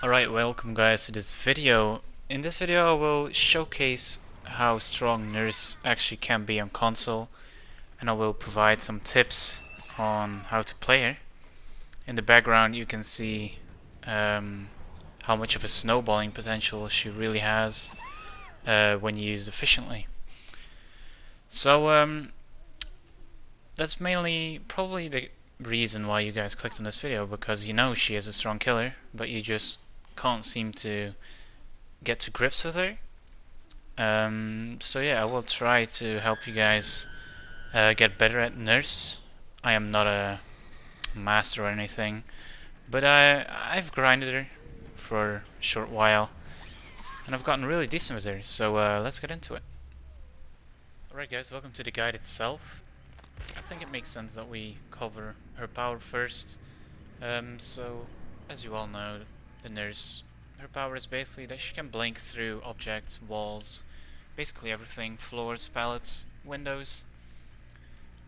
Alright, welcome guys to this video. In this video I will showcase how strong Nurse actually can be on console, and I will provide some tips on how to play her. In the background you can see how much of a snowballing potential she really has when used efficiently. So that's mainly probably the reason why you guys clicked on this video, because you know she is a strong killer, but you just can't seem to get to grips with her. So yeah, I will try to help you guys get better at Nurse. I am not a master or anything, but I've grinded her for a short while, and I've gotten really decent with her. So let's get into it. Alright guys, welcome to the guide itself. I think it makes sense that we cover her power first. So as you all know, the Nurse, her power is basically that she can blink through objects, walls, basically everything, floors, pallets, windows.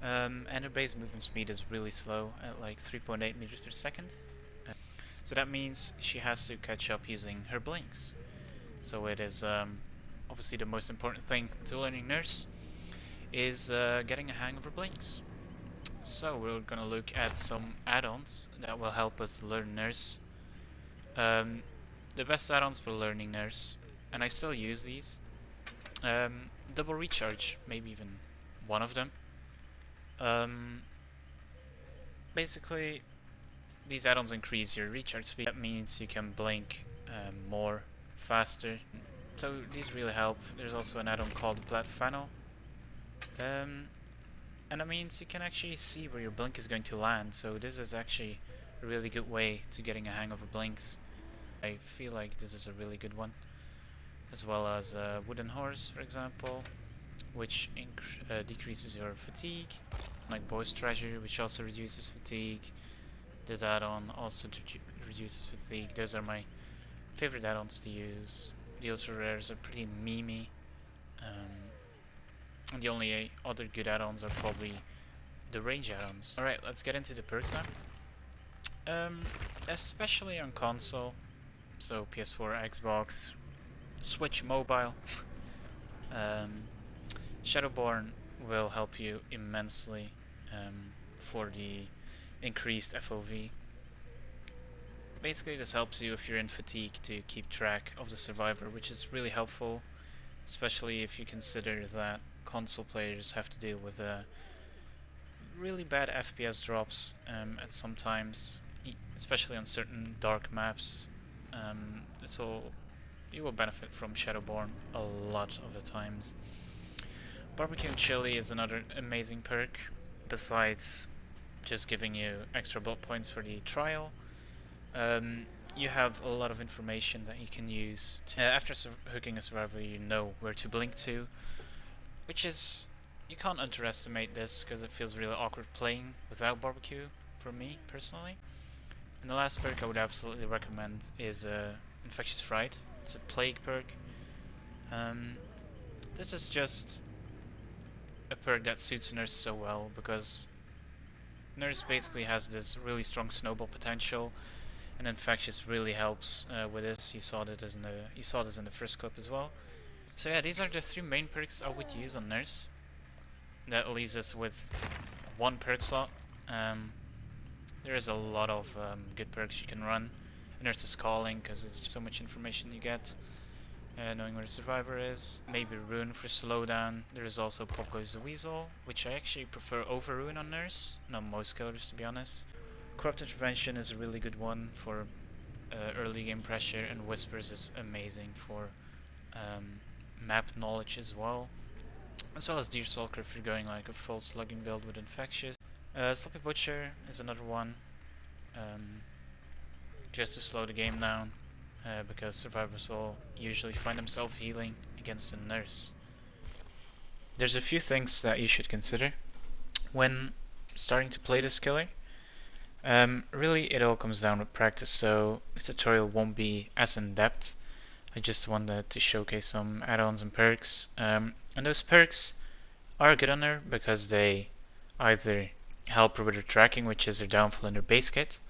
And her base movement speed is really slow at like 3.8 meters per second. So that means she has to catch up using her blinks. So it is obviously the most important thing to learning Nurse is getting a hang of her blinks. So we're gonna look at some add-ons that will help us learn Nurse. The best add-ons for learning Nurse, and I still use these. Double recharge, maybe even one of them. Basically, these add-ons increase your recharge speed. That means you can blink more, faster. So these really help. There's also an add-on called Plaid Flannel. And that means you can actually see where your blink is going to land. So this is actually a really good way to getting a hang of her blinks. I feel like this is a really good one. As well as Wooden Horse, for example, which decreases your fatigue, like Boy's Treasure, which also reduces fatigue. This add-on also reduces fatigue. Those are my favorite add-ons to use. The ultra rares are pretty memey, and the only other good add-ons are probably the range add-ons. Alright, let's get into the perks now. Especially on console, so PS4, Xbox, Switch Mobile. Shadowborn will help you immensely for the increased FOV. Basically this helps you if you're in fatigue to keep track of the survivor, which is really helpful, especially if you consider that console players have to deal with really bad FPS drops at some times, especially on certain dark maps. You will benefit from Shadowborn a lot of the times. Barbecue and Chili is another amazing perk, besides just giving you extra bullet points for the trial. You have a lot of information that you can use to, after hooking a survivor, you know where to blink to, which is, you can't underestimate this because it feels really awkward playing without barbecue for me personally. And the last perk I would absolutely recommend is Infectious Fright. It's a plague perk. This is just a perk that suits Nurse so well, because Nurse basically has this really strong snowball potential, and Infectious really helps with this. You saw this in the first clip as well. So yeah, these are the three main perks I would use on Nurse. That leaves us with one perk slot. There is a lot of good perks you can run. Nurse's Calling, because it's so much information you get. Knowing where the survivor is. Maybe Rune for slowdown. There is also Pop Goes the Weasel, which I actually prefer over Rune on Nurse. Not most killers, to be honest. Corrupt Intervention is a really good one for early game pressure, and Whispers is amazing for map knowledge as well. As well as Deerstalker if you're going like a full slugging build with Infectious. Sloppy Butcher is another one. Just to slow the game down, because survivors will usually find themselves healing against a Nurse. There's a few things that you should consider when starting to play this killer. Really it all comes down with practice, so the tutorial won't be as in depth. I just wanted to showcase some add-ons and perks, and those perks are good on her because they either help her with her tracking, which is her downfall in her base kit,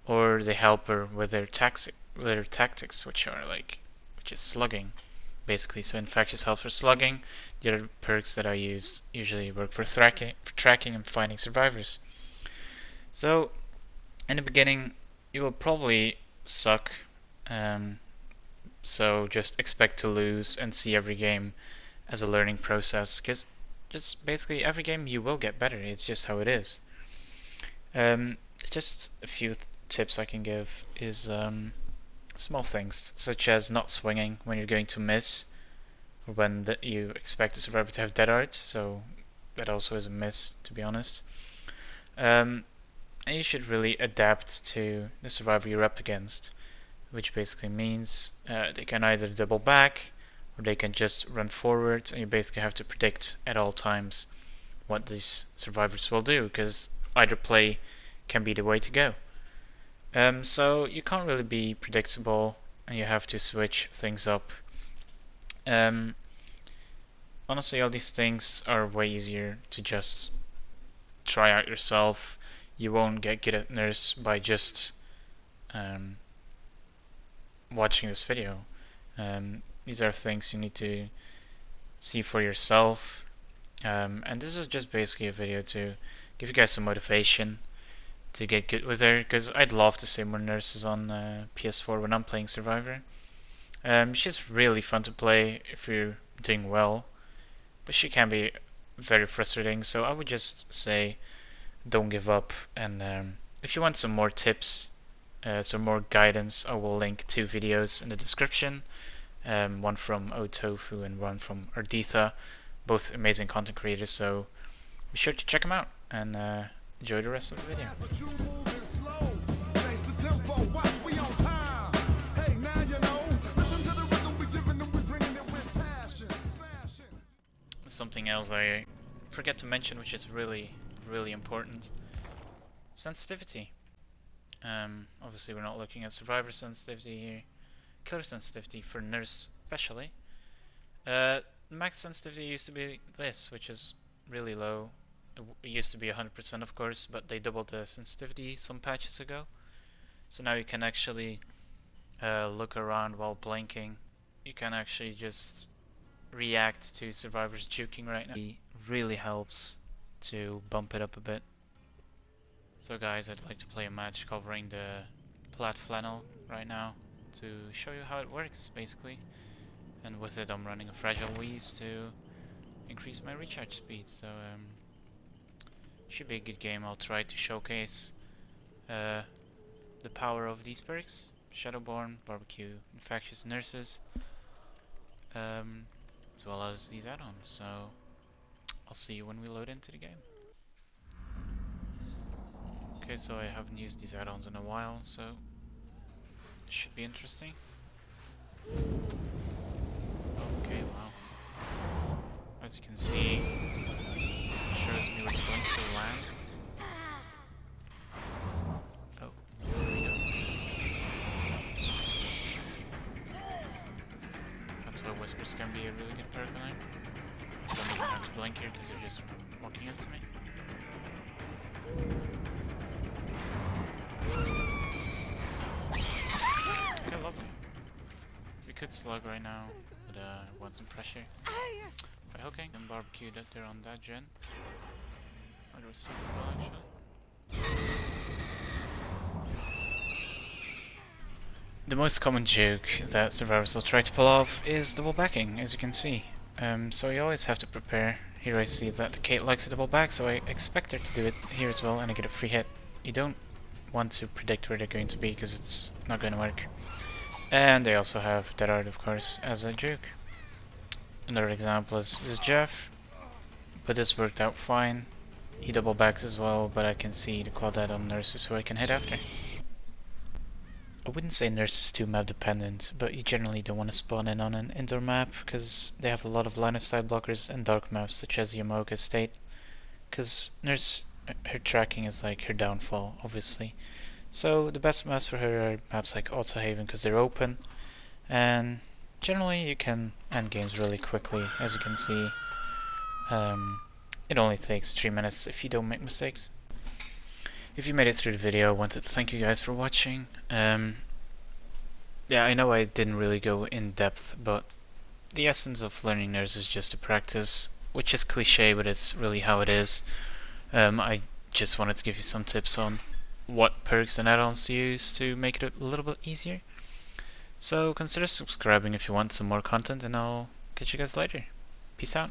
or they help her with their their tactics, which is slugging, basically. So infectious helps for slugging. The other perks that I use usually work for tracking and finding survivors. So in the beginning, you will probably suck. So just expect to lose and see every game as a learning process, because just basically every game you will get better. It's just how it is. Just a few tips I can give is small things, such as not swinging when you're going to miss, or when you expect the survivor to have dead art, so that also is a miss, to be honest. And you should really adapt to the survivor you're up against, which basically means they can either double back, or they can just run forward, and you basically have to predict at all times what these survivors will do, because either play can be the way to go. So you can't really be predictable, and you have to switch things up. Honestly, all these things are way easier to just try out yourself. You won't get good at nurse by just watching this video. These are things you need to see for yourself, and this is just basically a video to give you guys some motivation to get good with her, because I'd love to see more nurses on PS4 when I'm playing Survivor. She's really fun to play if you're doing well, but she can be very frustrating, so I would just say don't give up. And if you want some more tips, some more guidance, I will link 2 videos in the description, one from Otofu and one from Arditha, both amazing content creators, so be sure to check them out, and enjoy the rest of the video. Something else I forget to mention, which is really important: sensitivity. Obviously we're not looking at survivor sensitivity here. Killer sensitivity for nurse especially. Max sensitivity used to be this, which is really low. It used to be 100% of course, but they doubled the sensitivity some patches ago. So now you can actually look around while blinking. You can actually just react to survivors juking right now. It really helps to bump it up a bit. So guys, I'd like to play a match covering the Plaid Flannel right now to show you how it works basically. And with it I'm running a fragile Vuyhz to increase my recharge speed, so should be a good game. I'll try to showcase the power of these perks: Shadowborn, Barbecue, Infectious Nurses, as well as these add-ons. So I'll see you when we load into the game. Okay, so I haven't used these add-ons in a while, so it should be interesting. Okay, wow. As you can see, it shows me where the blinks will land. Oh, there we go. That's why whispers can be a really good perk on it. I don't even have to blink here because they're just walking into me. Okay, lovely. We could slug right now, but I want some pressure by hooking and barbecue that they're on that gen. Or was super well actually. The most common juke that survivors will try to pull off is double backing, as you can see. So you always have to prepare. Here I see that Kate likes to double back, so I expect her to do it here as well, and I get a free hit. You don't want to predict where they're going to be, because it's not going to work. And they also have dead art, of course, as a juke. Another example is Jeff, but this worked out fine. He double backs as well, but I can see the Claudette on nurses who I can hit after. I wouldn't say nurse is too map dependent, but you generally don't want to spawn in on an indoor map, because they have a lot of line of sight blockers, and dark maps such as Yamoka State, because nurse, her tracking is like her downfall, obviously. So the best maps for her are maps like Autohaven, because they're open, and generally you can end games really quickly, as you can see. It only takes 3 minutes if you don't make mistakes. If you made it through the video, I wanted to thank you guys for watching. Yeah, I know I didn't really go in depth, but the essence of learning nerds is just to practice, which is cliche, but it's really how it is. I just wanted to give you some tips on what perks and add-ons to use to make it a little bit easier. So consider subscribing if you want some more content, and I'll catch you guys later. Peace out.